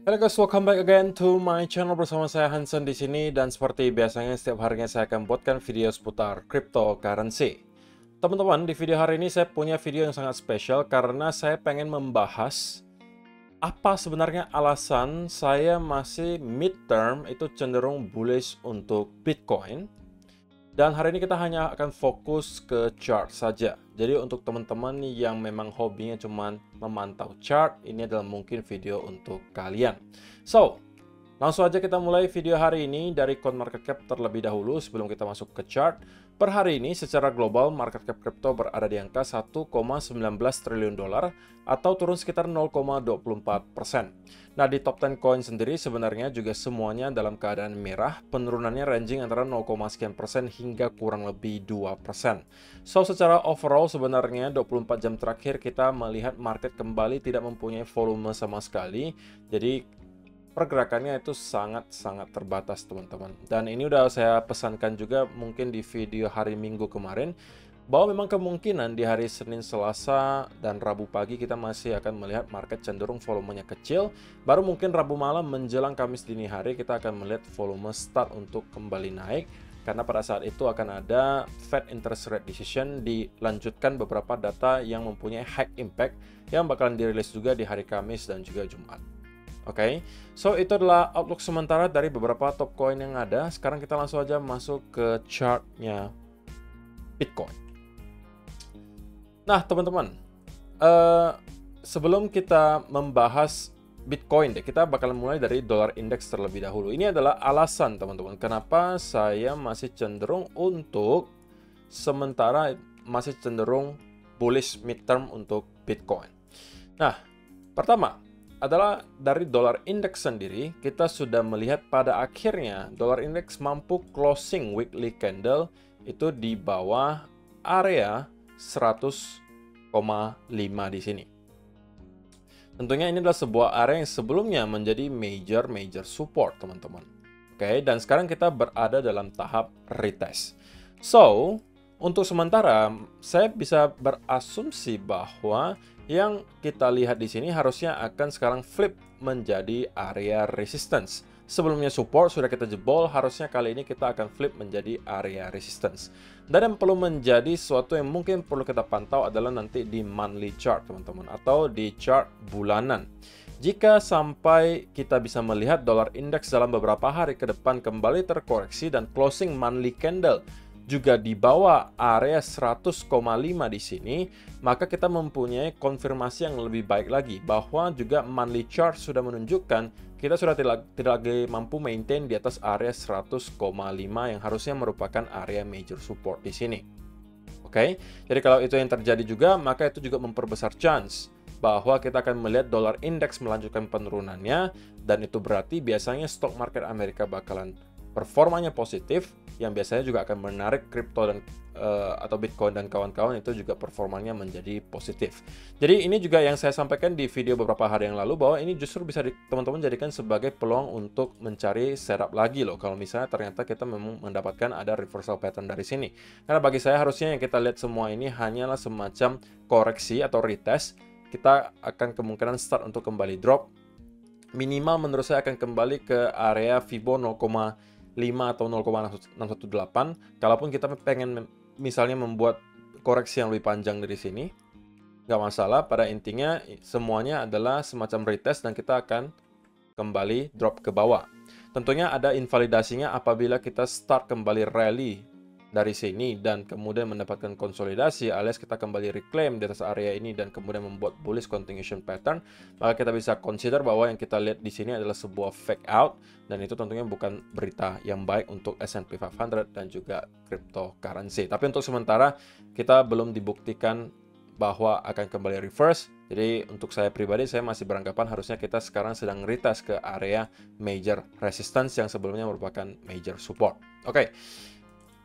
Halo guys, welcome back again to my channel bersama saya Hansen di sini dan seperti biasanya setiap harinya saya akan buatkan video seputar cryptocurrency. Teman-teman, di video hari ini saya punya video yang sangat spesial karena saya pengen membahas apa sebenarnya alasan saya masih midterm itu cenderung bullish untuk Bitcoin. Dan hari ini kita hanya akan fokus ke chart saja. Jadi untuk teman-teman yang memang hobinya cuman memantau chart, ini adalah mungkin video untuk kalian. So, langsung aja kita mulai video hari ini dari CoinMarketCap terlebih dahulu sebelum kita masuk ke chart. Per hari ini secara global market cap kripto berada di angka 1,19 triliun dolar atau turun sekitar 0,24%. Nah, di top 10 coin sendiri sebenarnya juga semuanya dalam keadaan merah, penurunannya ranging antara 0, sekian persen hingga kurang lebih 2%. So, secara overall sebenarnya 24 jam terakhir kita melihat market kembali tidak mempunyai volume sama sekali. Jadi pergerakannya itu sangat-sangat terbatas teman-teman. Dan ini udah saya pesankan juga mungkin di video hari Minggu kemarin, bahwa memang kemungkinan di hari Senin, Selasa, dan Rabu pagi kita masih akan melihat market cenderung volumenya kecil. Baru mungkin Rabu malam menjelang Kamis dini hari kita akan melihat volume start untuk kembali naik. Karena pada saat itu akan ada Fed Interest Rate Decision, dilanjutkan beberapa data yang mempunyai high impact yang bakalan dirilis juga di hari Kamis dan juga Jumat. Oke, so itu adalah outlook sementara dari beberapa top coin yang ada. Sekarang kita langsung aja masuk ke chartnya Bitcoin. Nah, teman-teman, sebelum kita membahas Bitcoin deh, kita bakal mulai dari dollar index terlebih dahulu. Ini adalah alasan teman-teman kenapa saya masih cenderung untuk sementara masih cenderung bullish midterm untuk Bitcoin. Nah, pertama adalah dari dollar index sendiri, kita sudah melihat pada akhirnya dollar index mampu closing weekly candle itu di bawah area 100,5 di sini. Tentunya ini adalah sebuah area yang sebelumnya menjadi major support, teman-teman. Oke, dan sekarang kita berada dalam tahap retest. So, untuk sementara saya bisa berasumsi bahwa yang kita lihat di sini harusnya akan sekarang flip menjadi area resistance. Sebelumnya support sudah kita jebol, harusnya kali ini kita akan flip menjadi area resistance. Dan yang perlu menjadi sesuatu yang mungkin perlu kita pantau adalah nanti di monthly chart, teman-teman, atau di chart bulanan. Jika sampai kita bisa melihat dollar index dalam beberapa hari ke depan kembali terkoreksi dan closing monthly candle juga di bawah area 100,5 di sini, maka kita mempunyai konfirmasi yang lebih baik lagi bahwa juga monthly chart sudah menunjukkan kita sudah tidak lagi mampu maintain di atas area 100,5 yang harusnya merupakan area major support di sini. Oke, jadi kalau itu yang terjadi juga, maka itu juga memperbesar chance bahwa kita akan melihat dollar index melanjutkan penurunannya, dan itu berarti biasanya stock market Amerika bakalan performanya positif, yang biasanya juga akan menarik kripto dan atau Bitcoin dan kawan-kawan itu juga performanya menjadi positif. Jadi ini juga yang saya sampaikan di video beberapa hari yang lalu, bahwa ini justru bisa teman-teman jadikan sebagai peluang untuk mencari setup lagi loh, kalau misalnya ternyata kita memang mendapatkan ada reversal pattern dari sini. Karena bagi saya harusnya yang kita lihat semua ini hanyalah semacam koreksi atau retest. Kita akan kemungkinan start untuk kembali drop. Minimal menurut saya akan kembali ke area Fibo 0,5 atau 0,618. Kalaupun kita pengen misalnya membuat koreksi yang lebih panjang dari sini, nggak masalah. Pada intinya semuanya adalah semacam retest dan kita akan kembali drop ke bawah. Tentunya ada invalidasinya apabila kita start kembali rally dari sini dan kemudian mendapatkan konsolidasi, alias kita kembali reclaim di atas area ini dan kemudian membuat bullish continuation pattern, maka kita bisa consider bahwa yang kita lihat di sini adalah sebuah fake out, dan itu tentunya bukan berita yang baik untuk S&P 500 dan juga cryptocurrency. Tapi untuk sementara kita belum dibuktikan bahwa akan kembali reverse. Jadi untuk saya pribadi, saya masih beranggapan harusnya kita sekarang sedang retest ke area major resistance yang sebelumnya merupakan major support. Oke.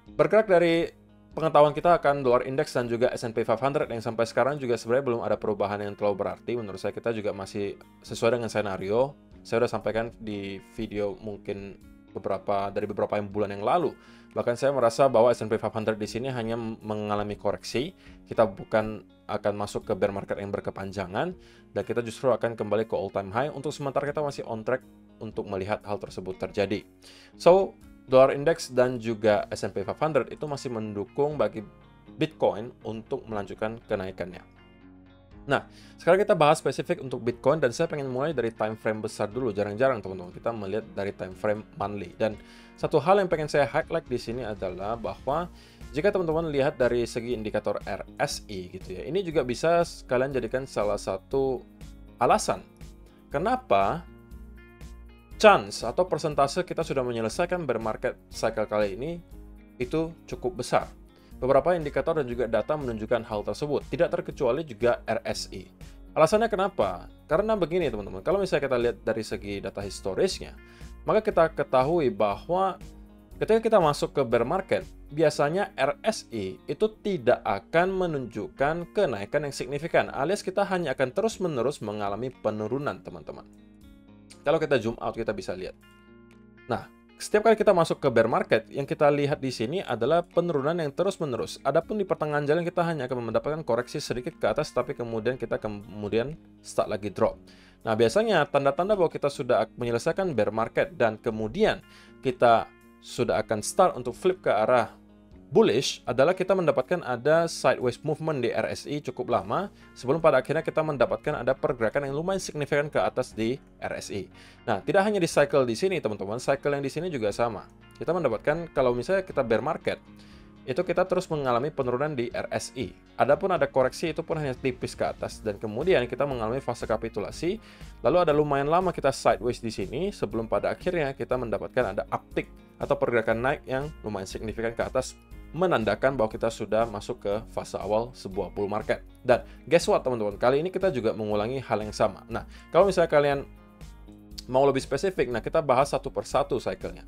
Bergerak dari pengetahuan kita akan dollar index dan juga S&P 500 yang sampai sekarang juga sebenarnya belum ada perubahan yang terlalu berarti. Menurut saya kita juga masih sesuai dengan skenario. Saya sudah sampaikan di video mungkin beberapa yang bulan yang lalu. Bahkan saya merasa bahwa S&P 500 di sini hanya mengalami koreksi. Kita bukan akan masuk ke bear market yang berkepanjangan, dan kita justru akan kembali ke all time high. Untuk sementara kita masih on track untuk melihat hal tersebut terjadi. So, dollar index dan juga S&P 500 itu masih mendukung bagi Bitcoin untuk melanjutkan kenaikannya. Nah, sekarang kita bahas spesifik untuk Bitcoin, dan saya pengen mulai dari time frame besar dulu. Jarang-jarang teman-teman kita melihat dari time frame monthly. Dan satu hal yang pengen saya highlight di sini adalah bahwa jika teman-teman lihat dari segi indikator RSI gitu ya, ini juga bisa kalian jadikan salah satu alasan kenapa chance atau persentase kita sudah menyelesaikan bear market cycle kali ini itu cukup besar. Beberapa indikator dan juga data menunjukkan hal tersebut, tidak terkecuali juga RSI. Alasannya kenapa? Karena begini teman-teman, kalau misalnya kita lihat dari segi data historisnya, maka kita ketahui bahwa ketika kita masuk ke bear market, biasanya RSI itu tidak akan menunjukkan kenaikan yang signifikan, alias kita hanya akan terus-menerus mengalami penurunan teman-teman. Kalau kita zoom out, kita bisa lihat. Nah, setiap kali kita masuk ke bear market, yang kita lihat di sini adalah penurunan yang terus-menerus. Adapun di pertengahan jalan kita hanya akan mendapatkan koreksi sedikit ke atas, tapi kemudian kita start lagi drop. Nah, biasanya tanda-tanda bahwa kita sudah menyelesaikan bear market dan kemudian kita sudah akan start untuk flip ke arah bullish adalah kita mendapatkan ada sideways movement di RSI cukup lama sebelum pada akhirnya kita mendapatkan ada pergerakan yang lumayan signifikan ke atas di RSI. Nah, tidak hanya di cycle di sini teman-teman, cycle yang di sini juga sama. Kita mendapatkan kalau misalnya kita bear market, itu kita terus mengalami penurunan di RSI. Adapun ada koreksi itu pun hanya tipis ke atas dan kemudian kita mengalami fase kapitulasi. Lalu ada lumayan lama kita sideways di sini sebelum pada akhirnya kita mendapatkan ada uptick atau pergerakan naik yang lumayan signifikan ke atas, menandakan bahwa kita sudah masuk ke fase awal sebuah bull market. Dan guess what teman-teman, kali ini kita juga mengulangi hal yang sama. Nah, kalau misalnya kalian mau lebih spesifik, nah kita bahas satu persatu cycle-nya.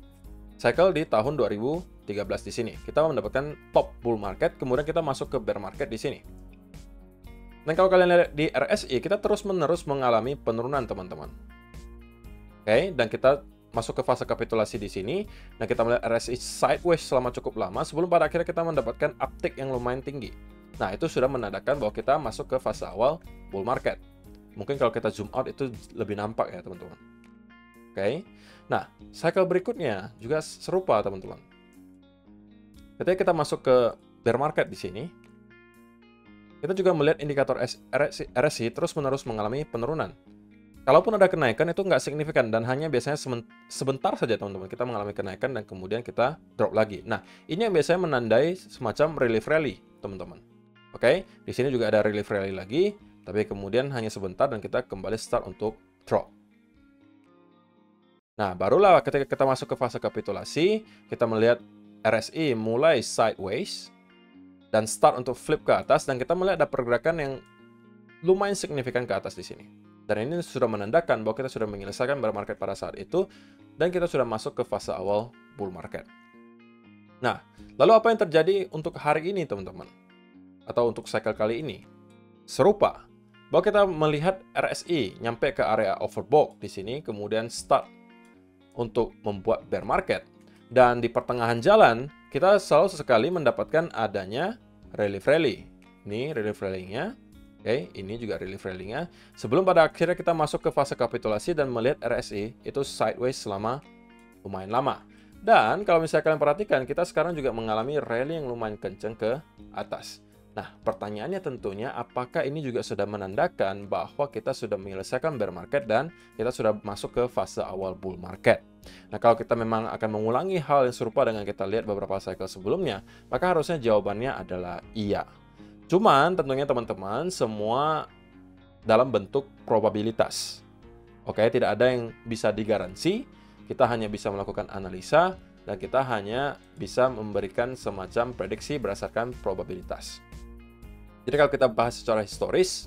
Cycle di tahun 2013 di sini, kita mendapatkan top bull market, kemudian kita masuk ke bear market di sini. Dan kalau kalian lihat di RSI, kita terus-menerus mengalami penurunan teman-teman. Oke, dan kita masuk ke fase kapitulasi di sini. Nah, kita melihat RSI sideways selama cukup lama sebelum pada akhirnya kita mendapatkan uptick yang lumayan tinggi. Nah, itu sudah menandakan bahwa kita masuk ke fase awal bull market. Mungkin kalau kita zoom out itu lebih nampak ya, teman-teman. Oke. Nah, cycle berikutnya juga serupa, teman-teman. Ketika kita masuk ke bear market di sini, kita juga melihat indikator RSI terus-menerus mengalami penurunan. Kalaupun ada kenaikan itu nggak signifikan dan hanya biasanya sebentar saja teman-teman kita mengalami kenaikan dan kemudian kita drop lagi. Nah, ini yang biasanya menandai semacam relief rally teman-teman. Oke, di sini juga ada relief rally lagi, tapi kemudian hanya sebentar dan kita kembali start untuk drop. Nah, barulah ketika kita masuk ke fase kapitulasi, kita melihat RSI mulai sideways dan start untuk flip ke atas dan kita melihat ada pergerakan yang lumayan signifikan ke atas di sini. Dan ini sudah menandakan bahwa kita sudah menyelesaikan bear market pada saat itu dan kita sudah masuk ke fase awal bull market. Nah, lalu apa yang terjadi untuk hari ini, teman-teman? Atau untuk cycle kali ini? Serupa, bahwa kita melihat RSI nyampe ke area overbought di sini, kemudian start untuk membuat bear market. Dan di pertengahan jalan, kita selalu sesekali mendapatkan adanya relief rally. Ini relief rally-nya. Oke, ini juga relief rally-nya. Sebelum pada akhirnya kita masuk ke fase kapitulasi dan melihat RSI itu sideways selama lumayan lama. Dan kalau misalnya kalian perhatikan, kita sekarang juga mengalami rally yang lumayan kenceng ke atas. Nah, pertanyaannya tentunya apakah ini juga sudah menandakan bahwa kita sudah menyelesaikan bear market dan kita sudah masuk ke fase awal bull market. Nah, kalau kita memang akan mengulangi hal yang serupa dengan kita lihat beberapa cycle sebelumnya, maka harusnya jawabannya adalah iya. Cuman tentunya teman-teman semua dalam bentuk probabilitas. Oke, tidak ada yang bisa digaransi. Kita hanya bisa melakukan analisa dan kita hanya bisa memberikan semacam prediksi berdasarkan probabilitas. Jadi kalau kita bahas secara historis,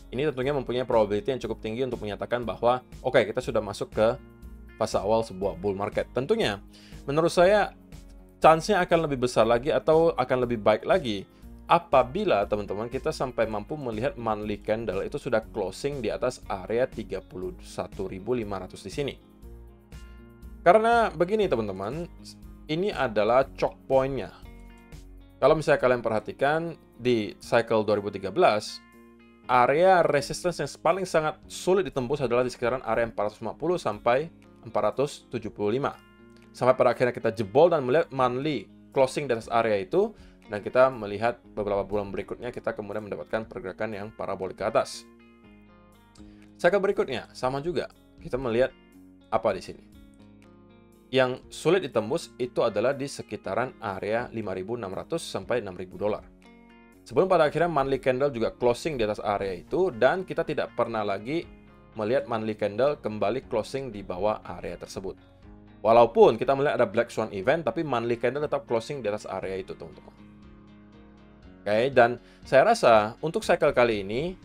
ini tentunya mempunyai probability yang cukup tinggi untuk menyatakan bahwa oke, kita sudah masuk ke fase awal sebuah bull market. Tentunya menurut saya chance-nya akan lebih besar lagi atau akan lebih baik lagi apabila teman-teman kita sampai mampu melihat monthly candle itu sudah closing di atas area 31.500 di sini. Karena begini teman-teman, ini adalah choke point-nya. Kalau misalnya kalian perhatikan, di cycle 2013, area resistance yang paling sangat sulit ditembus adalah di sekitaran area 450 sampai 475. Sampai pada akhirnya kita jebol dan melihat monthly closing di atas area itu, dan kita melihat beberapa bulan berikutnya kita kemudian mendapatkan pergerakan yang parabolik ke atas. Cycle berikutnya sama juga, kita melihat apa di sini. Yang sulit ditembus itu adalah di sekitaran area 5.600 sampai 6.000 dolar. Sebelum pada akhirnya monthly candle juga closing di atas area itu, dan kita tidak pernah lagi melihat monthly candle kembali closing di bawah area tersebut. Walaupun kita melihat ada Black Swan event, tapi monthly candle tetap closing di atas area itu, teman-teman. Oke, dan saya rasa untuk cycle kali ini,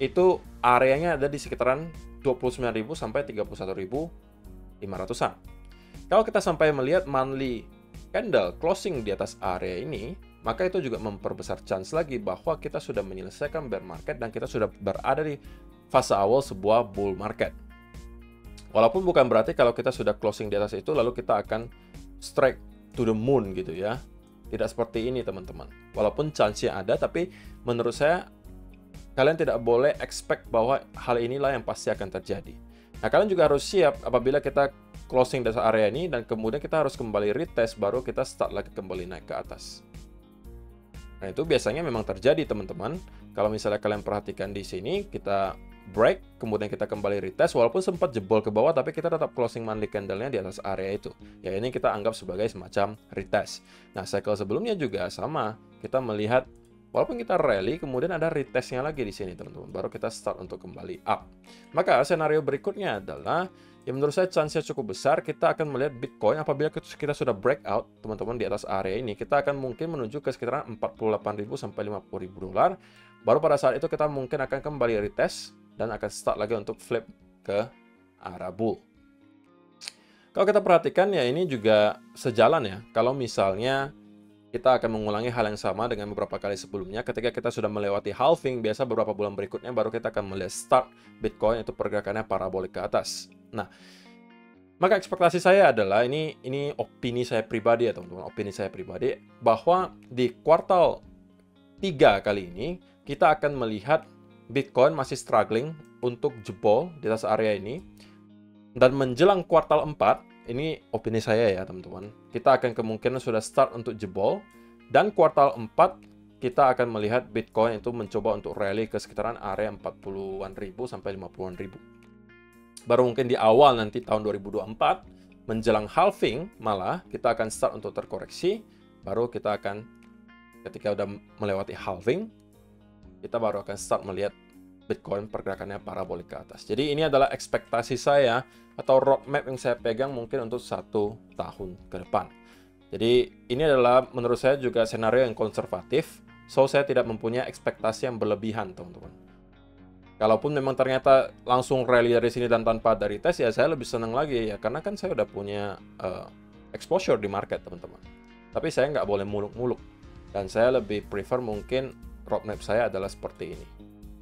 itu areanya ada di sekitaran 29.000 sampai 31.500-an. Kalau kita sampai melihat monthly candle closing di atas area ini, maka itu juga memperbesar chance lagi bahwa kita sudah menyelesaikan bear market dan kita sudah berada di fase awal sebuah bull market. Walaupun bukan berarti kalau kita sudah closing di atas itu lalu kita akan strike to the moon gitu ya. Tidak seperti ini teman-teman. Walaupun chance-nya ada, tapi menurut saya kalian tidak boleh expect bahwa hal inilah yang pasti akan terjadi. Nah, kalian juga harus siap apabila kita closing di atas area ini dan kemudian kita harus kembali retest baru kita start lagi kembali naik ke atas. Nah, itu biasanya memang terjadi, teman-teman. Kalau misalnya kalian perhatikan di sini, kita break, kemudian kita kembali retest, walaupun sempat jebol ke bawah, tapi kita tetap closing monthly candle-nya di atas area itu. Ya, ini kita anggap sebagai semacam retest. Nah, cycle sebelumnya juga sama. Kita melihat, walaupun kita rally, kemudian ada retest-nya lagi di sini, teman-teman. Baru kita start untuk kembali up. Maka, senario berikutnya adalah, ya menurut saya chance-nya cukup besar kita akan melihat Bitcoin apabila kita sudah breakout, teman-teman, di atas area ini, kita akan mungkin menuju ke sekitaran 48.000 sampai 50.000 dolar. Baru pada saat itu kita mungkin akan kembali retest dan akan start lagi untuk flip ke arah bull. Kalau kita perhatikan ya ini juga sejalan ya. Kalau misalnya kita akan mengulangi hal yang sama dengan beberapa kali sebelumnya. Ketika kita sudah melewati halving, biasa beberapa bulan berikutnya baru kita akan melihat start Bitcoin itu pergerakannya parabolik ke atas. Nah, maka ekspektasi saya adalah ini opini saya pribadi ya teman-teman, opini saya pribadi bahwa di kuartal 3 kali ini kita akan melihat Bitcoin masih struggling untuk jebol di atas area ini, dan menjelang kuartal 4, ini opini saya ya teman-teman, kita akan kemungkinan sudah start untuk jebol, dan kuartal 4 kita akan melihat Bitcoin itu mencoba untuk rally ke sekitaran area 40-an ribu sampai 50-an ribu. Baru mungkin di awal nanti tahun 2024, menjelang halving malah kita akan start untuk terkoreksi, baru kita akan ketika udah melewati halving, kita baru akan start melihat Bitcoin pergerakannya parabolik ke atas. Jadi ini adalah ekspektasi saya atau roadmap yang saya pegang mungkin untuk 1 tahun ke depan. Jadi ini adalah menurut saya juga senario yang konservatif, so saya tidak mempunyai ekspektasi yang berlebihan teman-teman. Kalaupun memang ternyata langsung rally dari sini dan tanpa ada retest, ya saya lebih senang lagi ya, karena kan saya udah punya exposure di market teman-teman. Tapi saya nggak boleh muluk-muluk, dan saya lebih prefer mungkin roadmap saya adalah seperti ini.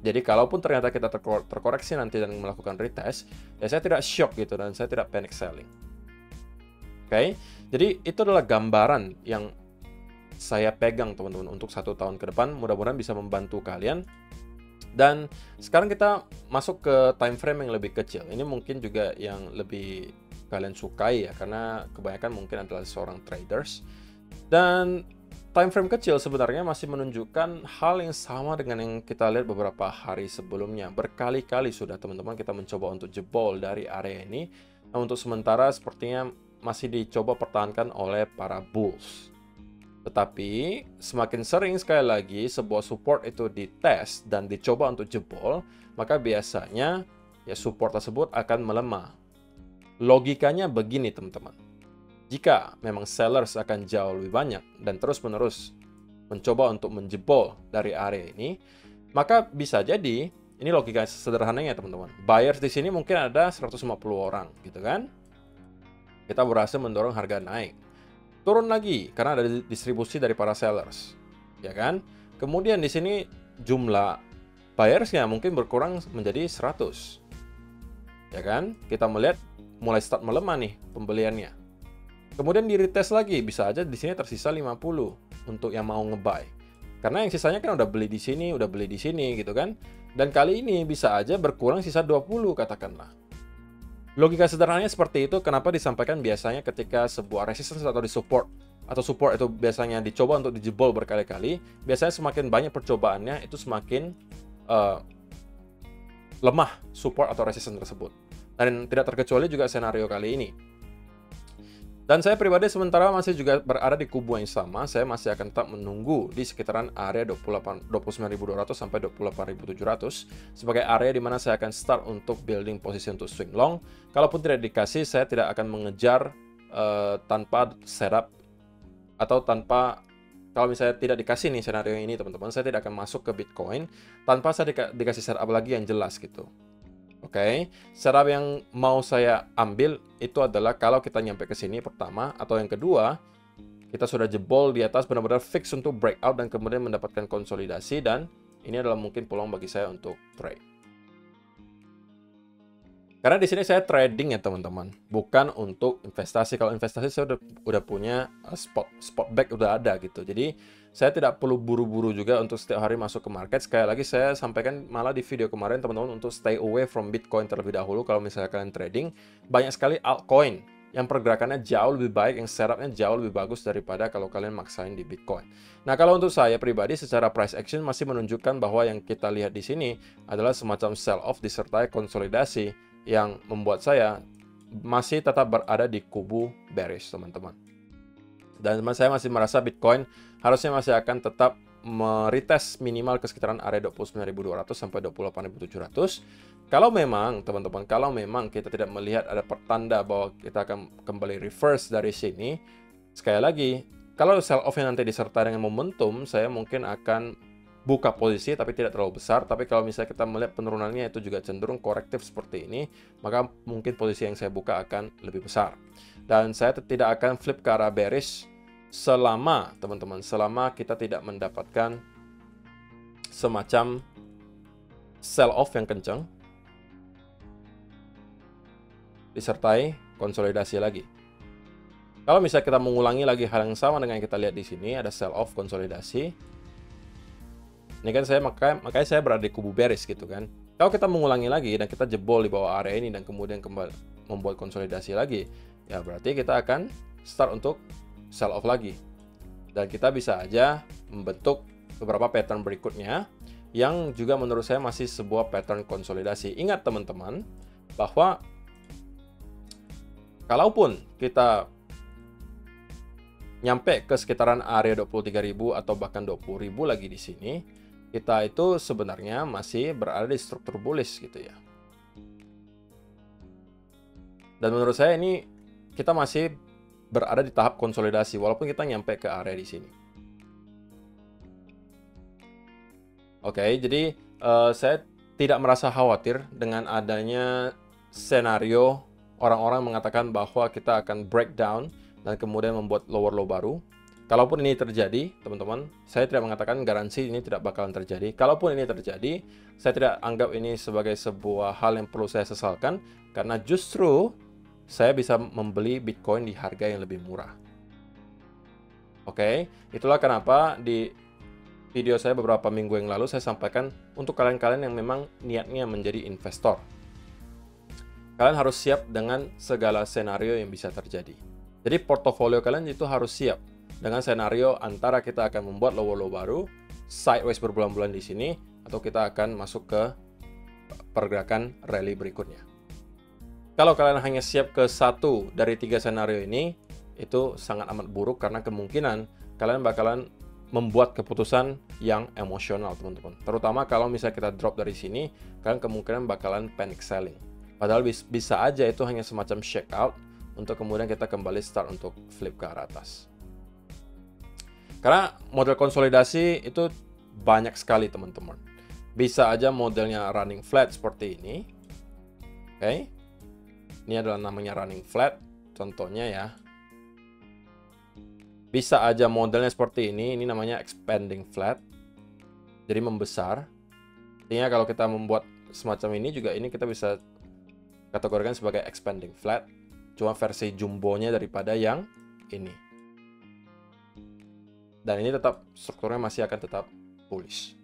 Jadi kalaupun ternyata kita terkoreksi nanti dan melakukan retest, ya saya tidak shock gitu dan saya tidak panic selling. Oke, jadi itu adalah gambaran yang saya pegang teman-teman untuk 1 tahun ke depan. Mudah-mudahan bisa membantu kalian. Dan sekarang kita masuk ke time frame yang lebih kecil. Ini mungkin juga yang lebih kalian sukai ya, karena kebanyakan mungkin adalah seorang traders. Dan time frame kecil sebenarnya masih menunjukkan hal yang sama dengan yang kita lihat beberapa hari sebelumnya. Berkali-kali sudah teman-teman kita mencoba untuk jebol dari area ini. Nah, untuk sementara sepertinya masih dicoba pertahankan oleh para bulls. Tetapi semakin sering sekali lagi sebuah support itu dites dan dicoba untuk jebol, maka biasanya ya support tersebut akan melemah. Logikanya begini teman-teman. Jika memang sellers akan jauh lebih banyak dan terus-menerus mencoba untuk menjebol dari area ini, maka bisa jadi, ini logika sederhananya teman-teman. Buyers di sini mungkin ada 150 orang gitu kan. Kita berhasil mendorong harga naik. Turun lagi karena ada distribusi dari para sellers, ya kan? Kemudian di sini jumlah buyersnya mungkin berkurang menjadi 100, ya kan? Kita melihat mulai start melemah nih pembeliannya. Kemudian di retest lagi, bisa aja di sini tersisa 50 untuk yang mau nge-buy. Karena yang sisanya kan udah beli di sini, udah beli di sini gitu kan. Dan kali ini bisa aja berkurang sisa 20 katakanlah. Logika sederhananya seperti itu, kenapa disampaikan biasanya ketika sebuah resistance atau support itu biasanya dicoba untuk dijebol berkali-kali, biasanya semakin banyak percobaannya itu semakin lemah support atau resistance tersebut. Dan tidak terkecuali juga senario kali ini. Dan saya pribadi sementara masih juga berada di kubu yang sama, saya masih akan tetap menunggu di sekitaran area 29.200 sampai 28.700 sebagai area di mana saya akan start untuk building posisi untuk swing long. Kalaupun tidak dikasih, saya tidak akan mengejar tanpa setup atau tanpa, kalau misalnya tidak dikasih nih senario ini teman-teman, saya tidak akan masuk ke Bitcoin tanpa saya dikasih setup lagi yang jelas gitu. Oke, setup yang mau saya ambil itu adalah kalau kita nyampe ke sini pertama, atau yang kedua, kita sudah jebol di atas benar-benar fix untuk breakout dan kemudian mendapatkan konsolidasi, dan ini adalah mungkin peluang bagi saya untuk trade. Karena di sini saya trading ya teman-teman, bukan untuk investasi. Kalau investasi saya udah punya spot back udah ada gitu. Jadi saya tidak perlu buru-buru juga untuk setiap hari masuk ke market. Sekali lagi saya sampaikan malah di video kemarin teman-teman untuk stay away from Bitcoin terlebih dahulu. Kalau misalnya kalian trading, banyak sekali altcoin yang pergerakannya jauh lebih baik, yang setupnya jauh lebih bagus daripada kalau kalian maksain di Bitcoin. Nah, kalau untuk saya pribadi secara price action masih menunjukkan bahwa yang kita lihat di sini adalah semacam sell off disertai konsolidasi yang membuat saya masih tetap berada di kubu bearish, teman-teman. Dan saya masih merasa Bitcoin harusnya masih akan tetap meretest minimal ke sekitaran area 29.200 sampai 28.700. Kalau memang, teman-teman, kalau memang kita tidak melihat ada pertanda bahwa kita akan kembali reverse dari sini, sekali lagi, kalau sell off-nya nanti disertai dengan momentum, saya mungkin akan buka posisi tapi tidak terlalu besar. Tapi kalau misalnya kita melihat penurunannya itu juga cenderung korektif seperti ini, maka mungkin posisi yang saya buka akan lebih besar. Dan saya tidak akan flip ke arah bearish selama, teman-teman, selama kita tidak mendapatkan semacam sell off yang kencang disertai konsolidasi lagi. Kalau misalnya kita mengulangi lagi hal yang sama dengan yang kita lihat di sini, ada sell off konsolidasi. Ini kan makanya saya berada di kubu bearish gitu kan. Kalau kita mengulangi lagi dan kita jebol di bawah area ini dan kemudian kembali membuat konsolidasi lagi, ya berarti kita akan start untuk sell off lagi. Dan kita bisa aja membentuk beberapa pattern berikutnya yang juga menurut saya masih sebuah pattern konsolidasi. Ingat teman-teman, bahwa kalaupun kita nyampe ke sekitaran area 23.000 atau bahkan 20.000 lagi di sini, kita itu sebenarnya masih berada di struktur bullish gitu ya. Dan menurut saya ini kita masih berada di tahap konsolidasi walaupun kita nyampe ke area di sini. Oke, jadi saya tidak merasa khawatir dengan adanya senario orang-orang mengatakan bahwa kita akan breakdown dan kemudian membuat lower low baru. Kalaupun ini terjadi, teman-teman, saya tidak mengatakan garansi ini tidak bakalan terjadi. Kalaupun ini terjadi, saya tidak anggap ini sebagai sebuah hal yang perlu saya sesalkan, karena justru saya bisa membeli Bitcoin di harga yang lebih murah. Oke, itulah kenapa di video saya beberapa minggu yang lalu saya sampaikan untuk kalian-kalian yang memang niatnya menjadi investor. Kalian harus siap dengan segala senario yang bisa terjadi. Jadi portofolio kalian itu harus siap dengan senario antara kita akan membuat lower low baru, sideways berbulan-bulan di sini, atau kita akan masuk ke pergerakan rally berikutnya. Kalau kalian hanya siap ke satu dari 3 senario ini, itu sangat amat buruk karena kemungkinan kalian bakalan membuat keputusan yang emosional, teman-teman. Terutama kalau misalnya kita drop dari sini, kalian kemungkinan bakalan panic selling. Padahal bisa aja itu hanya semacam shake out untuk kemudian kita kembali start untuk flip ke arah atas. Karena model konsolidasi itu banyak sekali, teman-teman. Bisa aja modelnya running flat seperti ini. Oke. Ini adalah namanya running flat, contohnya ya. Bisa aja modelnya seperti ini namanya expanding flat. Jadi membesar. Artinya kalau kita membuat semacam ini juga, ini kita bisa kategorikan sebagai expanding flat. Cuma versi jumbonya daripada yang ini. Dan ini tetap strukturnya masih akan tetap bullish.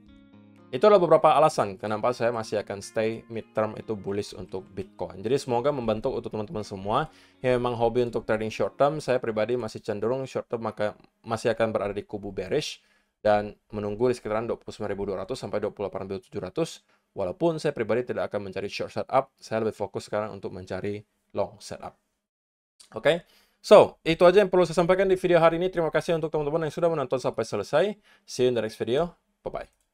Itulah beberapa alasan kenapa saya masih akan stay midterm itu bullish untuk Bitcoin. Jadi semoga membantu untuk teman-teman semua yang memang hobi untuk trading short term. Saya pribadi masih cenderung short term, maka masih akan berada di kubu bearish dan menunggu di sekitaran 29.200 sampai 28.700. Walaupun saya pribadi tidak akan mencari short setup, saya lebih fokus sekarang untuk mencari long setup. Oke. So, itu aja yang perlu saya sampaikan di video hari ini. Terima kasih untuk teman-teman yang sudah menonton sampai selesai. See you in the next video. Bye-bye.